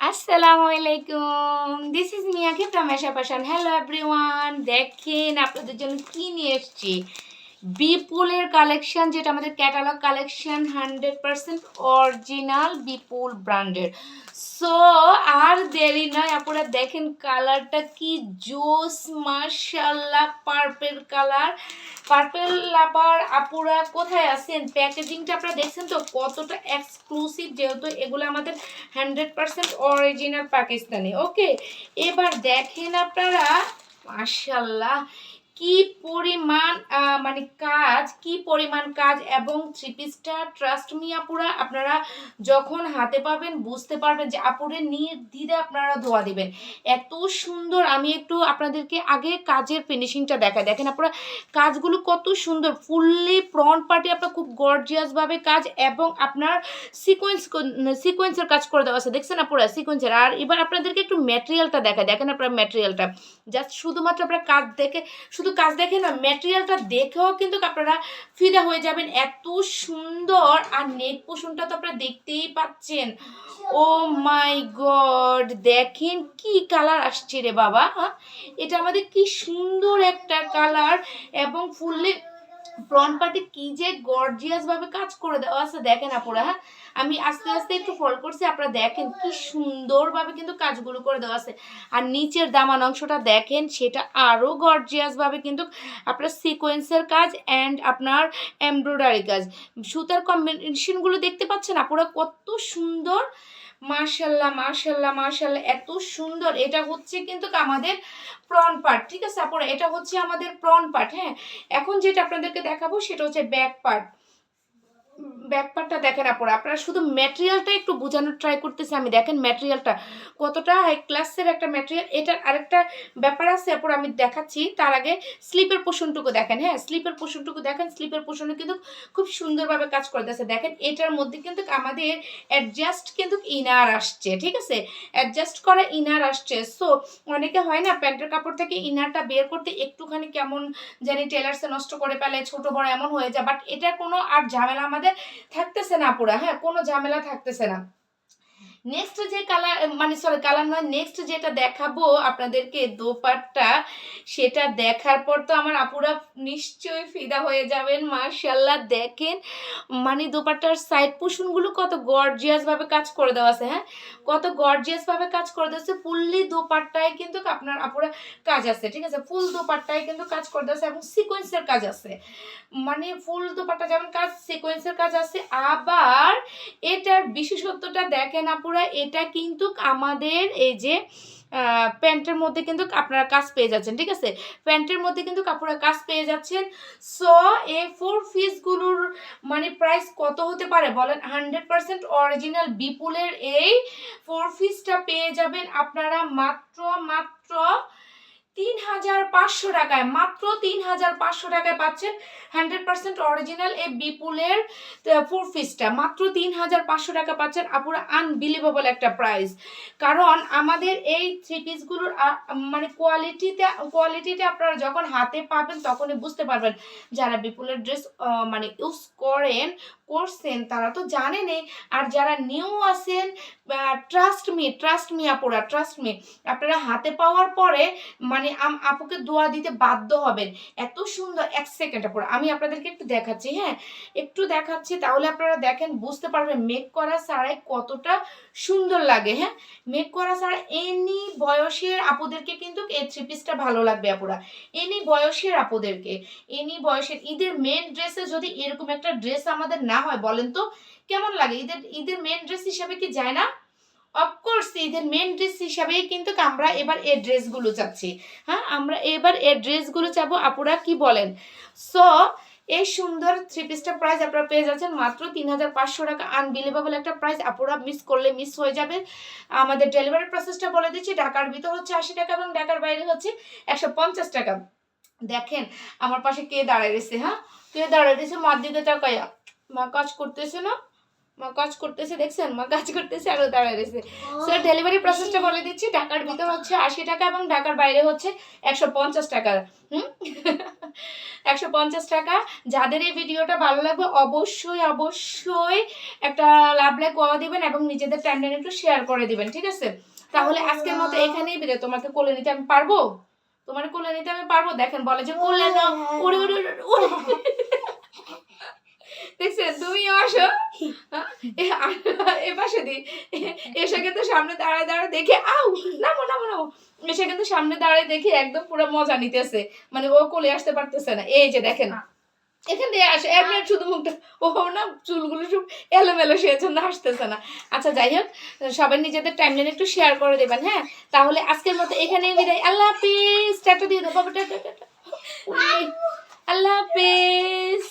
আসসালামু আলাইকুম। This is মিয়াকে ফ্রম আশা পাশান। হ্যালো এভরিওয়ান, দেখেন আপনাদের জন্য কি নিয়ে এসেছি। বিপুলের কালেকশন, যেটা আমাদের ক্যাটালগ কালেকশন, 100% অরিজিনাল বিপুল ব্র্যান্ডের। সো আর দেরি নয়, আপনারা দেখেন কালারটা কি জোস, মাশাআল্লাহ, পার্পেল কালার। পার্পেল লাভার আপুরা কোথায় আছেন? প্যাকেজিংটা আপনারা দেখছেন তো কতটা এক্সক্লুসিভ, যেহেতু এগুলো আমাদের 100% অরিজিনাল পাকিস্তানি। ওকে, এবার দেখেন আপনারা, মাশাআল্লাহ, কি পরিমাণ মানে কাজ, কি পরিমাণ কাজ। এবং থ্রি পিসটা ট্রাস্ট মি আপুরা, আপনারা যখন হাতে পাবেন বুঝতে পারবেন যে আপুরে নির্দ্বিধা আপনারা ধোয়া দিবেন, এত সুন্দর। আমি একটু আপনাদেরকে আগে কাজের ফিনিশিংটা দেখাই। দেখেন আপনারা কাজগুলো কত সুন্দর, ফুললি ফ্রন্ট পার্টি আপনার খুব গর্জিয়াসভাবে কাজ, এবং আপনার সিকোয়েন্সের কাজ করে দেওয়া আছে, দেখছেন আপুরা সিকোয়েন্সের। আর এবার আপনাদেরকে একটু ম্যাটেরিয়ালটা দেখায়। দেখেন আপনার ম্যাটেরিয়ালটা জাস্ট শুধুমাত্র আপনার কাজ দেখে, শুধু কাজ দেখে না, ম্যাটেরিয়ালটা দেখেও কিন্তু আপনারা ফিদা হয়ে যাবেন, এত সুন্দর। আর নেক পোষণটা তো আপনারা দেখতেই পাচ্ছেন। ও মাই গড, দেখেন কি কালার আসছে রে বাবা। হ্যাঁ, এটা আমাদের কি সুন্দর একটা কালার, এবং ফুললি ফ্রন্ট পার্টে কি যে গর্জিয়াস ভাবে কাজ করে দেওয়া আছে, দেখেন আপুরা। হ্যাঁ, আমি আস্তে আস্তে একটু ফলো করছি, আপনারা দেখেন কি সুন্দরভাবে কিন্তু কাজগুলো করে দেওয়া আছে। আর নিচের দামান অংশটা দেখেন, সেটা আরও গর্জিয়াস ভাবে কিন্তু আপনার সিকোয়েন্সের কাজ অ্যান্ড আপনার এমব্রয়ডারি কাজ, সুতার কম্বিনেশনগুলো দেখতে পাচ্ছেন আপুরা কত সুন্দর। মাশাল্লাহ মাশাল্লাহ মাশাল্লাহ, এত সুন্দর। এটা হচ্ছে কিন্তু আমাদের ফ্রন্ট পার্ট, ঠিক আছে আপুরা, এটা হচ্ছে আমাদের ফ্রন্ট পার্ট। হ্যাঁ, এখন যেটা আপনাদেরকে দেখাবো সেটা হচ্ছে ব্যাক পার্ট। ব্যাপারটা দেখেন আপনারা, আপনারা শুধু ম্যাটেরিয়ালটা একটু বোঝানোর ট্রাই করতেছি আমি। দেখেন ম্যাটেরিয়ালটা কতটা হাই ক্লাসের একটা ম্যাটেরিয়াল। এটার আরেকটা ব্যাপার আছে আপনারা, আমি দেখাচ্ছি তার আগে স্লিপের পোষণটুকু দেখেন। হ্যাঁ, স্লিপের পোষণটুকু দেখেন, স্লিপের পোষণে কিন্তু খুব সুন্দরভাবে কাজ করতেছে। দেখেন এটার মধ্যে কিন্তু আমাদের অ্যাডজাস্ট কিন্তু ইনার আসছে, ঠিক আছে, অ্যাডজাস্ট করা ইনার আসছে। সো অনেকে হয় না প্যান্টের কাপড় থেকে ইনারটা বের করতে একটুখানি কেমন জানি টেলার্সে নষ্ট করে ফেলে, ছোট বড় এমন হয়ে যায়, বাট এটা কোনো আর ঝামেলা আমাদের থাকতেছে না পুরা। হ্যাঁ, কোনো ঝামেলা থাকতেছে না। নেক্সট যে কালার, মানে সরি কালার নয়, নেক্সট যেটা দেখাবো আপনাদেরকে দোপাট্টা, সেটা দেখার পর তো আমার আপুরা নিশ্চয়ই ফিদা হয়ে যাবেন। মাশাআল্লাহ, দেখেন মানে দোপাট্টার সাইড পোর্শনগুলো কত গর্জিয়াস ভাবে কাজ করে দেওয়া আছে। হ্যাঁ, কত গর্জিয়াস ভাবে কাজ করে দেওয়া আছে। ফুললি দোপাট্টায় কিন্তু আপনার আপুরা কাজ আছে, ঠিক আছে, ফুল দোপাট্টায় কিন্তু কাজ করে দেওয়া আছে, এবং সিকোয়েন্সের কাজ আছে। মানে ফুল দোপাট্টা যেমন কাজ, সিকোয়েন্সের কাজ আছে। আবার এটার বিশেষত্বটা দেখেন আপুরা, এটা কিন্তু আমাদের এই যে প্যান্টের মধ্যে কিন্তু আপনারা কাজ পেয়ে যাচ্ছেন, ঠিক আছে, প্যান্টের মধ্যে কিন্তু আপনারা কাজ পেয়ে যাচ্ছেন। সো এই ফোর পিসগুলোর মানে প্রাইস কত হতে পারে বলেন? 100% অরিজিনাল বিপুলের এই ফোর পিসটা পেয়ে যাবেন আপনারা মাত্র মাত্র ৩,৫০০ টাকায়। মাত্র ৩,৫০০ টাকায় পাচ্ছেন 100% অরিজিনাল এই বিপুলের ফোর পিসটা। মাত্র ৩,৫০০ টাকা পাচ্ছেন আপুরা, আনবিলিভেবল একটা প্রাইস। কারণ আমাদের এই থ্রি পিসগুলোর মানে কোয়ালিটিটা আপনারা যখন হাতে পাবেন তখনই বুঝতে পারবেন। যারা বিপুলের ড্রেস মানে ইউজ করছেন তারা তো জানেনই, আর যারা নিউ আছেন, ট্রাস্ট মি আপুরা, ট্রাস্ট মি, আপনারা হাতে পাওয়ার পরে মানে আপুকে দোয়া দিতে বাধ্য হবেন। এত সুন্দর। এক সেকেন্ড আপুরা, আমি আপনাদেরকে একটু দেখাচ্ছি। হ্যাঁ, একটু দেখাচ্ছি, তাহলে আপনারা দেখেন বুঝতে পারবেন মেক করা ছাড়াই কতটা সুন্দর লাগে। হ্যাঁ, মেক করা ছাড়া এনি বয়সের আপুদেরকে কিন্তু এই থ্রি পিসটা ভালো লাগবে আপুরা, এনি বয়সের আপুদেরকে, এনি বয়সের। ঈদের মেন ড্রেসে যদি এরকম একটা ড্রেস আমাদের না হয়, বলেন তো কেমন লাগে? ঈদের মেন ড্রেস হিসাবে কি যায় না? অফকোর্স ঈদের মেন ড্রেস হিসাবেই কিন্তু আমরা এবার এই ড্রেসগুলো চাচ্ছি। হ্যাঁ, আমরা এবার এই ড্রেসগুলো চাবো, আপুরা কি বলেন? সো এই সুন্দর থ্রি পিসটা প্রাইস আপনারা পেয়ে যাচ্ছেন মাত্র ৩,৫০০ টাকা। আনবিলিভেবল একটা প্রাইস, আপুরা মিস করলে মিস হয়ে যাবে। আমাদের ডেলিভারি প্রসেসটা বলে দিচ্ছি, ঢাকার ভিতর হচ্ছে ৮০ টাকা এবং ঢাকার বাইরে হচ্ছে ১৫০ টাকা। দেখেন আমার পাশে কে দাঁড়ায় রয়েছে, হ্যাঁ, কে দাঁড়ায় রয়েছে, মার দিকে তাকাইয়া। মা কাজ করতেছে না, মা কাজ করতেছে, দেখছেন মা কাজ করতেছে আর ও দাঁড়ায় রয়েছে। সো ডেলিভারি প্রসেসটা বলে দিচ্ছি, ঢাকার ভিতর হচ্ছে 80 টাকা এবং ঢাকার বাইরে হচ্ছে 150 টাকা। 150 টাকা। যাদের এই ভিডিওটা ভালো লাগবে অবশ্যই অবশ্যই একটা লাভ লাইক করে দিবেন এবং নিজেদের টাইমলাইনে একটু শেয়ার করে দিবেন, ঠিক আছে? তাহলে আজকের মতো এখানেই বিদায়। তোমাকে কোলে নিতে আমি পারবো? তোমার কোলে নিতে আমি পারবো? দেখেন বলে যে কোলে নাও, ওরে ওরে ওরে। দেখছেন তুমিও আসো এ পাশে দি, এসে কিন্তু সামনে দাঁড়ায় দাঁড়ায় দেখে আউ নামো নামো নামো, এসে কিন্তু সামনে দাঁড়ায় দেখে একদম পুরো মজা নিতেছে, মানে ও কোলে আসতে পারতেছে না। এই যে দেখেন এখান দিয়ে আসে এমনি শুধু মুখটা, ও না চুলগুলো সব এলোমেলো, সেই জন্য আসতেছে না। আচ্ছা যাই হোক, সবাই নিজেদের টাইমলাইনে একটু শেয়ার করে দেবেন, হ্যাঁ? তাহলে আজকের মতো এখানেই বিদায়। আল্লাহ হাফিজ, টাটা দিয়ে দাও বাবা, টাটা টাটা, আল্লাহ হাফিজ।